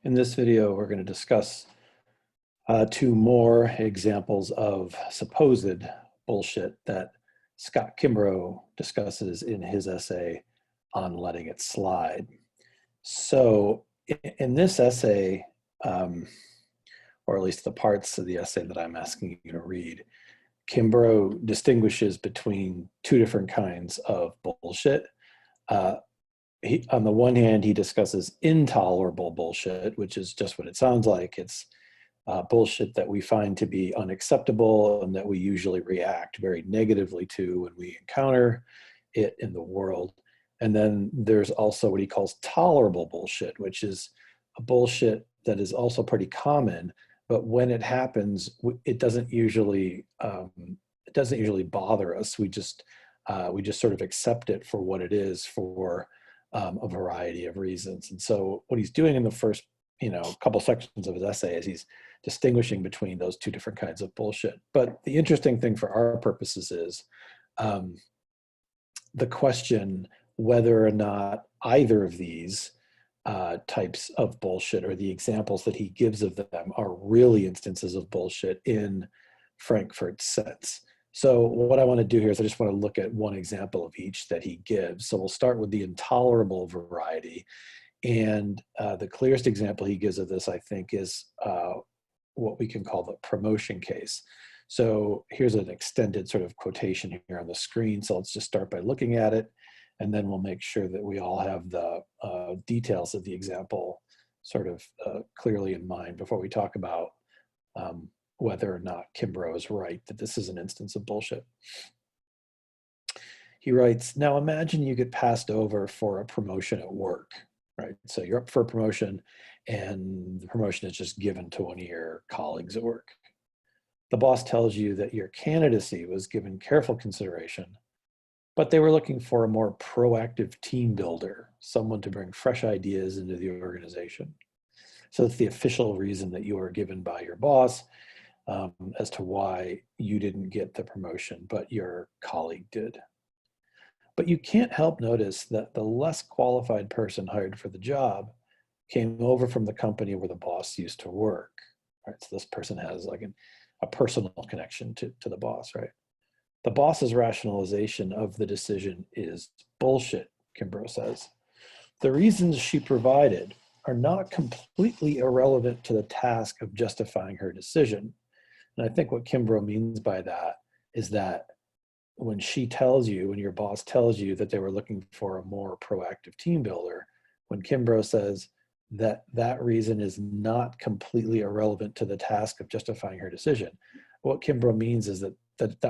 In this video, we're going to discuss two more examples of supposed bullshit that Scott Kimbrough discusses in his essay on letting it slide. So in this essay, or at least the parts of the essay that I'm asking you to read, Kimbrough distinguishes between two different kinds of bullshit. On the one hand, he discusses intolerable bullshit, which is just what it sounds like. It's bullshit that we find to be unacceptable and that we usually react very negatively to when we encounter it in the world. And then there's also what he calls tolerable bullshit, which is a bullshit that is also pretty common, but when it happens, it doesn't usually bother us. We just sort of accept it for what it is for a variety of reasons. And so what he's doing in the first, couple sections of his essay is he's distinguishing between those two different kinds of bullshit. But the interesting thing for our purposes is the question whether or not either of these types of bullshit or the examples that he gives of them are really instances of bullshit in Frankfurt's sense. So what I want to do here is I just want to look at one example of each that he gives. So we'll start with the intolerable variety. And the clearest example he gives of this, I think, is what we can call the promotion case. So here's an extended sort of quotation here on the screen. So let's just start by looking at it, and then we'll make sure that we all have the details of the example sort of clearly in mind before we talk about whether or not Kimbrough is right that this is an instance of bullshit. He writes, now imagine you get passed over for a promotion at work, right? So you're up for a promotion and the promotion is just given to one of your colleagues at work. The boss tells you that your candidacy was given careful consideration, but they were looking for a more proactive team builder, someone to bring fresh ideas into the organization. So that's the official reason that you were given by your boss as to why you didn't get the promotion, but your colleague did. But you can't help notice that the less qualified person hired for the job came over from the company where the boss used to work, right? So this person has like a personal connection to the boss, right? The boss's rationalization of the decision is bullshit, Kimbrough says. The reasons she provided are not completely irrelevant to the task of justifying her decision. And I think what Kimbrough means by that is that when your boss tells you that they were looking for a more proactive team builder, when Kimbrough says that that reason is not completely irrelevant to the task of justifying her decision, what Kimbrough means is that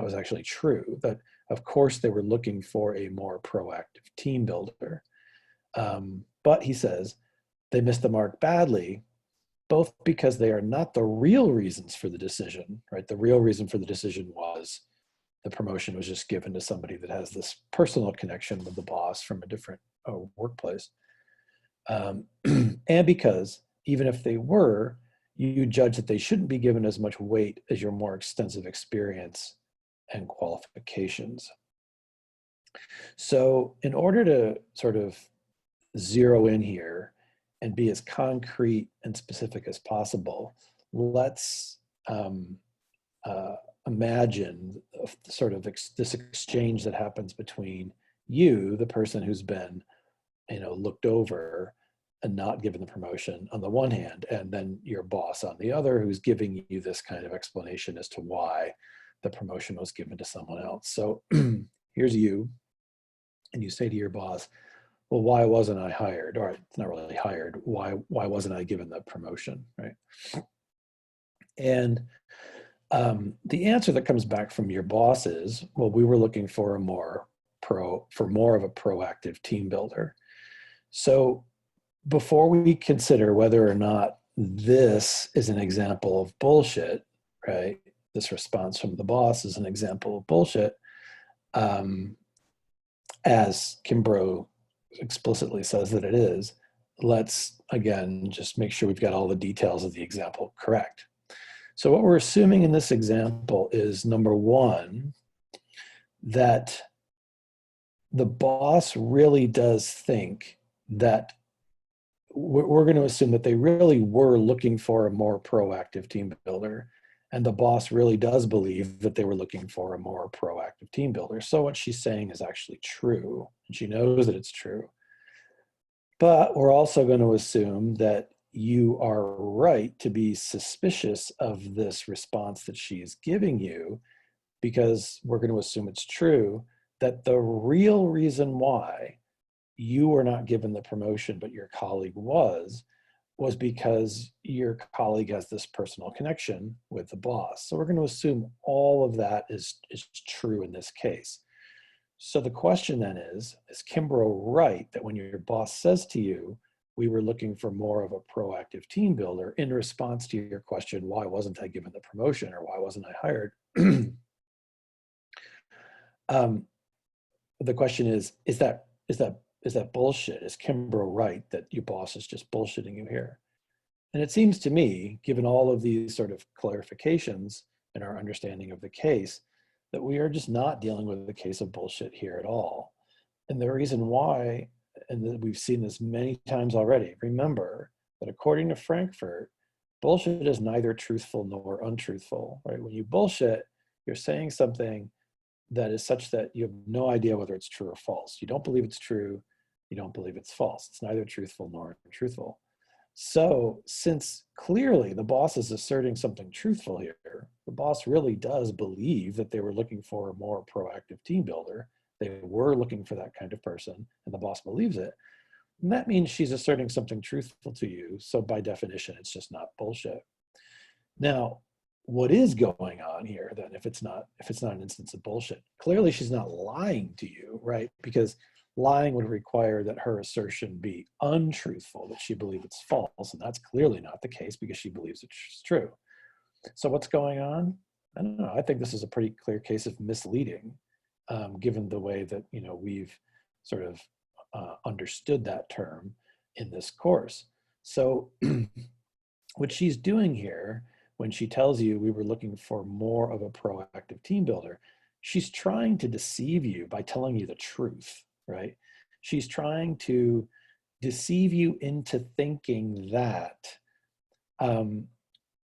was actually true, that of course they were looking for a more proactive team builder. But he says they missed the mark badly, both because they are not the real reasons for the decision, right? The real reason for the decision was the promotion was just given to somebody that has this personal connection with the boss from a different workplace. And because even if they were, you judge that they shouldn't be given as much weight as your more extensive experience and qualifications. So in order to sort of zero in here and be as concrete and specific as possible, let's imagine sort of this exchange that happens between you, the person who's been, looked over and not given the promotion on the one hand, and then your boss on the other, who's giving you this kind of explanation as to why the promotion was given to someone else. So here's you, and you say to your boss, well, why wasn't I hired? Or it's not really hired. Why wasn't I given the promotion, right? And the answer that comes back from your boss is, well, we were looking for more of a proactive team builder. So before we consider whether or not this is an example of bullshit, right? This response from the boss is an example of bullshit, as Kimbrough explicitly says that it is. Let's, again, just make sure we've got all the details of the example correct. So what we're assuming in this example is, number one, that the boss really does think that we're going to assume that they really were looking for a more proactive team builder. And the boss really does believe that they were looking for a more proactive team builder. So what she's saying is actually true, and she knows that it's true. But we're also going to assume that you are right to be suspicious of this response that she is giving you, because we're going to assume it's true, that the real reason why you were not given the promotion, but your colleague was because your colleague has this personal connection with the boss. So we're going to assume all of that is true in this case. So the question then is Kimbrough right that when your boss says to you, we were looking for more of a proactive team builder, in response to your question, why wasn't I given the promotion, or why wasn't I hired? The question is that bullshit? Is Kimbrough right that your boss is just bullshitting you here? And it seems to me, given all of these sort of clarifications in our understanding of the case, that we are just not dealing with a case of bullshit here at all. And the reason why, and we've seen this many times already, remember that according to Frankfurt, bullshit is neither truthful nor untruthful, right? When you bullshit, you're saying something that is such that you have no idea whether it's true or false. You don't believe it's true, you don't believe it's false. It's neither truthful nor untruthful. So since clearly the boss is asserting something truthful here, the boss really does believe that they were looking for a more proactive team builder. They were looking for that kind of person, and the boss believes it. And that means she's asserting something truthful to you. So by definition, it's just not bullshit. Now, what is going on here then, if it's not an instance of bullshit? Clearly she's not lying to you, right? Because lying would require that her assertion be untruthful, that she believes it's false, and that's clearly not the case because she believes it's true. So what's going on? I don't know. I think this is a pretty clear case of misleading, given the way that we've sort of understood that term in this course. So what she's doing here, when she tells you we were looking for more of a proactive team builder, she's trying to deceive you by telling you the truth, right? She's trying to deceive you into thinking that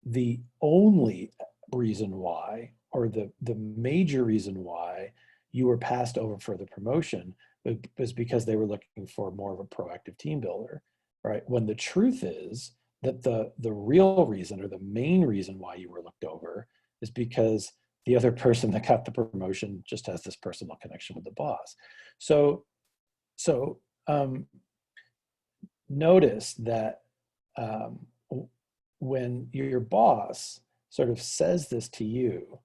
the only reason why, or the major reason why you were passed over for the promotion was because they were looking for more of a proactive team builder, right? When the truth is that the real reason, or the main reason why you were looked over, is because the other person that got the promotion just has this personal connection with the boss. So notice that when your boss sort of says this to you,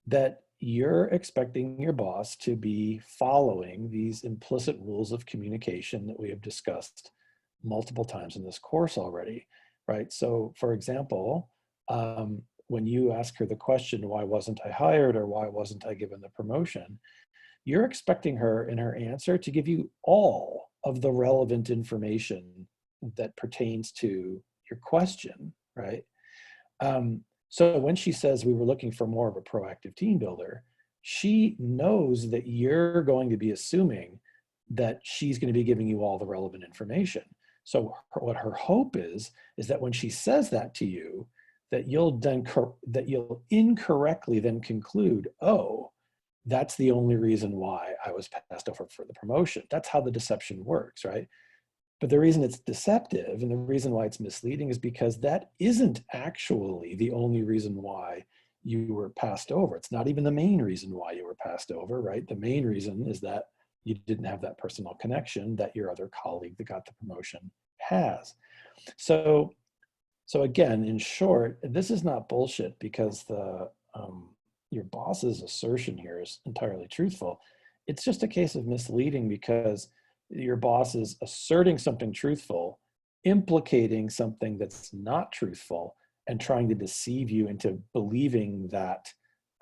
that you're expecting your boss to be following these implicit rules of communication that we have discussed multiple times in this course already, right? So for example, when you ask her the question, why wasn't I hired, or why wasn't I given the promotion, you're expecting her in her answer to give you all of the relevant information that pertains to your question, right? So when she says we were looking for more of a proactive team builder, she knows that you're going to be assuming that she's going to be giving you all the relevant information. So what her hope is that when she says that to you, that you'll incorrectly then conclude, oh, that's the only reason why I was passed over for the promotion. That's how the deception works, right? But the reason it's deceptive and the reason why it's misleading is because that isn't actually the only reason why you were passed over. It's not even the main reason why you were passed over, right? The main reason is that you didn't have that personal connection that your other colleague that got the promotion has. So again, in short, this is not bullshit because your boss's assertion here is entirely truthful. It's just a case of misleading because your boss is asserting something truthful, implicating something that's not truthful, and trying to deceive you into believing that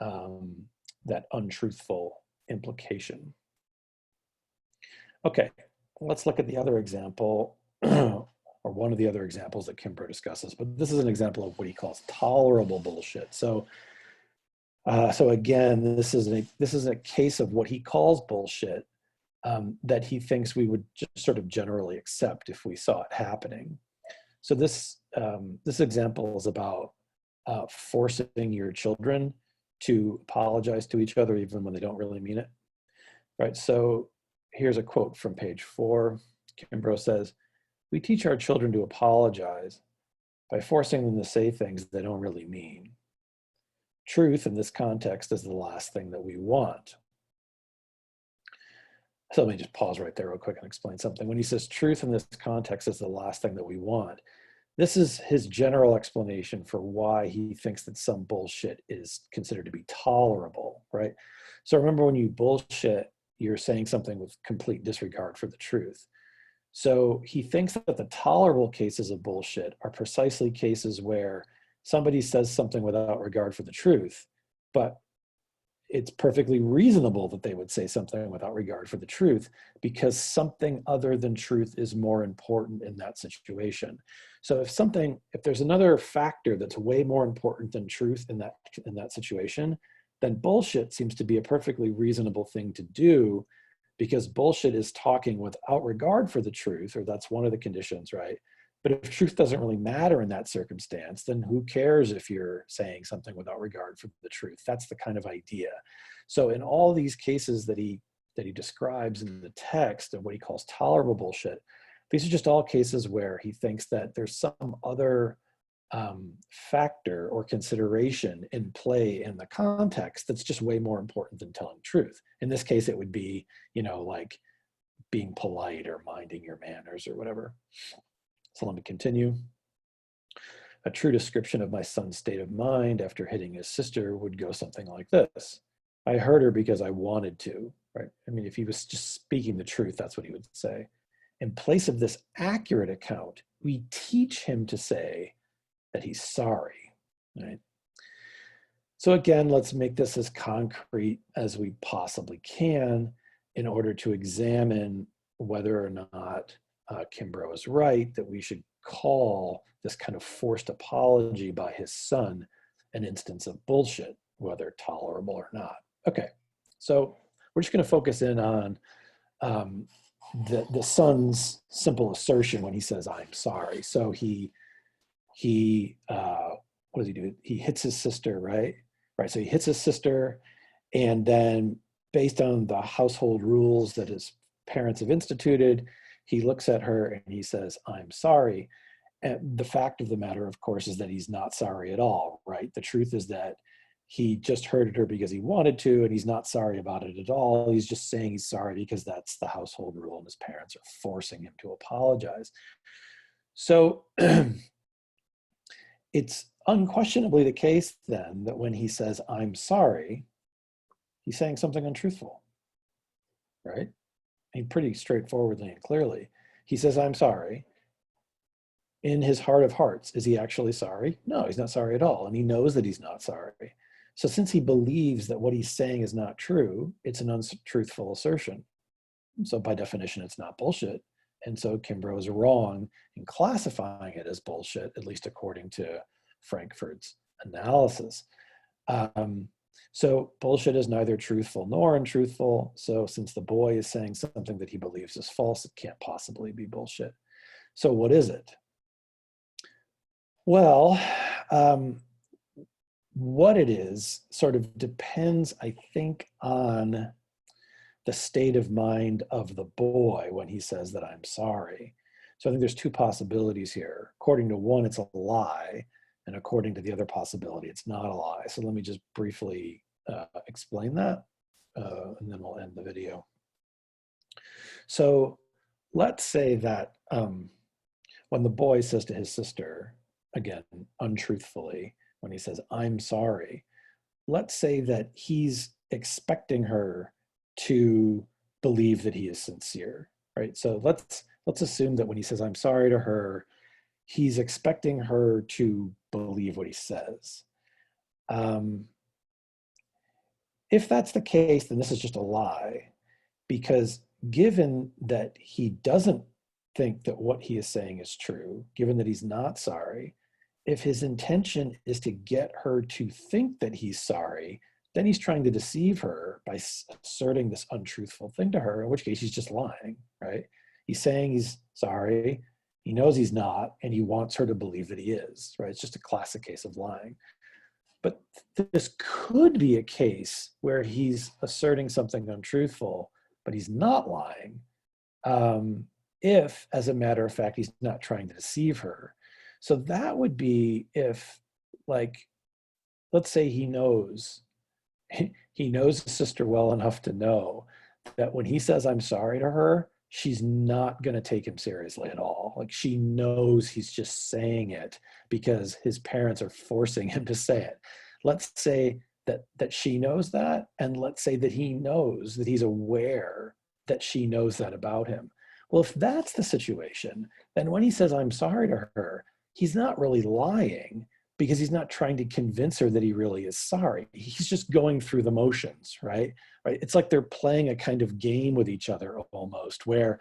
that untruthful implication. Okay, let's look at the other example, or one of the other examples that Kimbrough discusses, but this is an example of what he calls tolerable bullshit. So again, this is a case of what he calls bullshit, that he thinks we would just sort of generally accept if we saw it happening. So this example is about forcing your children to apologize to each other even when they don't really mean it, right? So here's a quote from page 4. Kimbrough says, "We teach our children to apologize by forcing them to say things they don't really mean. Truth in this context is the last thing that we want." So let me just pause right there real quick and explain something. When he says truth in this context is the last thing that we want, this is his general explanation for why he thinks that some bullshit is considered to be tolerable, right? So remember, when you bullshit, you're saying something with complete disregard for the truth. So he thinks that the tolerable cases of bullshit are precisely cases where somebody says something without regard for the truth, but it's perfectly reasonable that they would say something without regard for the truth because something other than truth is more important in that situation. So if there's another factor that's way more important than truth in that situation, then bullshit seems to be a perfectly reasonable thing to do, because bullshit is talking without regard for the truth, or that's one of the conditions, right? But if truth doesn't really matter in that circumstance, then who cares if you're saying something without regard for the truth? That's the kind of idea. So in all these cases that he describes in the text of what he calls tolerable bullshit, these are just all cases where he thinks that there's some other factor or consideration in play in the context that's just way more important than telling truth. In this case, it would be, like being polite or minding your manners or whatever. So let me continue. A true description of my son's state of mind after hitting his sister would go something like this. I hurt her because I wanted to, right? I mean, if he was just speaking the truth, that's what he would say. In place of this accurate account, we teach him to say that he's sorry, right? So again, let's make this as concrete as we possibly can in order to examine whether or not Kimbrough is right, that we should call this kind of forced apology by his son an instance of bullshit, whether tolerable or not. Okay, so we're just going to focus in on the son's simple assertion when he says, "I'm sorry." So he what does he do? He hits his sister, right? Right. So he hits his sister, and then based on the household rules that his parents have instituted, he looks at her and he says, "I'm sorry." And the fact of the matter, of course, is that he's not sorry at all, right? The truth is that he just hurted her because he wanted to, and he's not sorry about it at all. He's just saying he's sorry because that's the household rule, and his parents are forcing him to apologize. So it's unquestionably the case then that when he says, "I'm sorry," he's saying something untruthful, right? I mean, pretty straightforwardly and clearly. He says, "I'm sorry." In his heart of hearts, is he actually sorry? No, he's not sorry at all. And he knows that he's not sorry. So since he believes that what he's saying is not true, it's an untruthful assertion. So by definition, it's not bullshit. And so Kimbrough is wrong in classifying it as bullshit, at least according to Frankfurt's analysis. So bullshit is neither truthful nor untruthful. So since the boy is saying something that he believes is false, it can't possibly be bullshit. So what is it? Well, what it is sort of depends, I think, on the state of mind of the boy when he says that I'm sorry. So I think there's two possibilities here. According to one, it's a lie, and according to the other possibility, it's not a lie. So let me just briefly explain that, and then we'll end the video. So let's say that when the boy says to his sister, again, untruthfully, when he says, "I'm sorry," let's say that he's expecting her to believe that he is sincere, right? So let's assume that when he says, "I'm sorry" to her, he's expecting her to believe what he says. If that's the case, then this is just a lie, because given that he doesn't think that what he is saying is true, given that he's not sorry, if his intention is to get her to think that he's sorry, then he's trying to deceive her by asserting this untruthful thing to her, in which case he's just lying, right? He's saying he's sorry, he knows he's not, and he wants her to believe that he is, right? It's just a classic case of lying. But this could be a case where he's asserting something untruthful, but he's not lying, if, as a matter of fact, he's not trying to deceive her. So that would be if, like, let's say he knows his sister well enough to know that when he says I'm sorry to her, she's not going to take him seriously at all. Like, she knows he's just saying it because his parents are forcing him to say it. Let's say that she knows that, and let's say that he knows that he's aware that she knows that about him. Well, if that's the situation, then when he says I'm sorry to her, he's not really lying, because he's not trying to convince her that he really is sorry. He's just going through the motions, right? It's like they're playing a kind of game with each other almost, where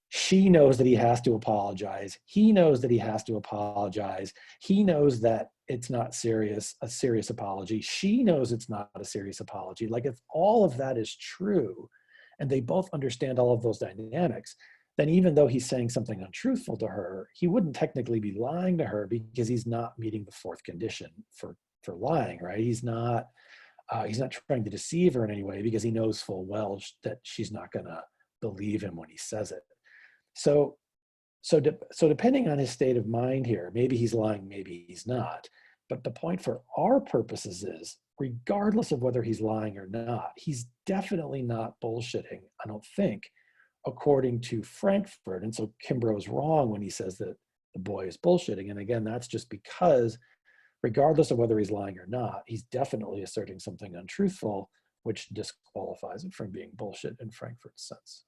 she knows that he has to apologize. He knows that he has to apologize. He knows that it's not a serious apology. She knows it's not a serious apology. Like, if all of that is true, and they both understand all of those dynamics, then even though he's saying something untruthful to her, he wouldn't technically be lying to her, because he's not meeting the fourth condition for lying, right? He's not trying to deceive her in any way, because he knows full well that she's not going to believe him when he says it. So depending on his state of mind here, maybe he's lying, maybe he's not. But the point for our purposes is, regardless of whether he's lying or not, he's definitely not bullshitting, I don't think, according to Frankfurt. And so Kimbrough is wrong when he says that the boy is bullshitting. And again, that's just because, regardless of whether he's lying or not, he's definitely asserting something untruthful, which disqualifies it from being bullshit in Frankfurt's sense.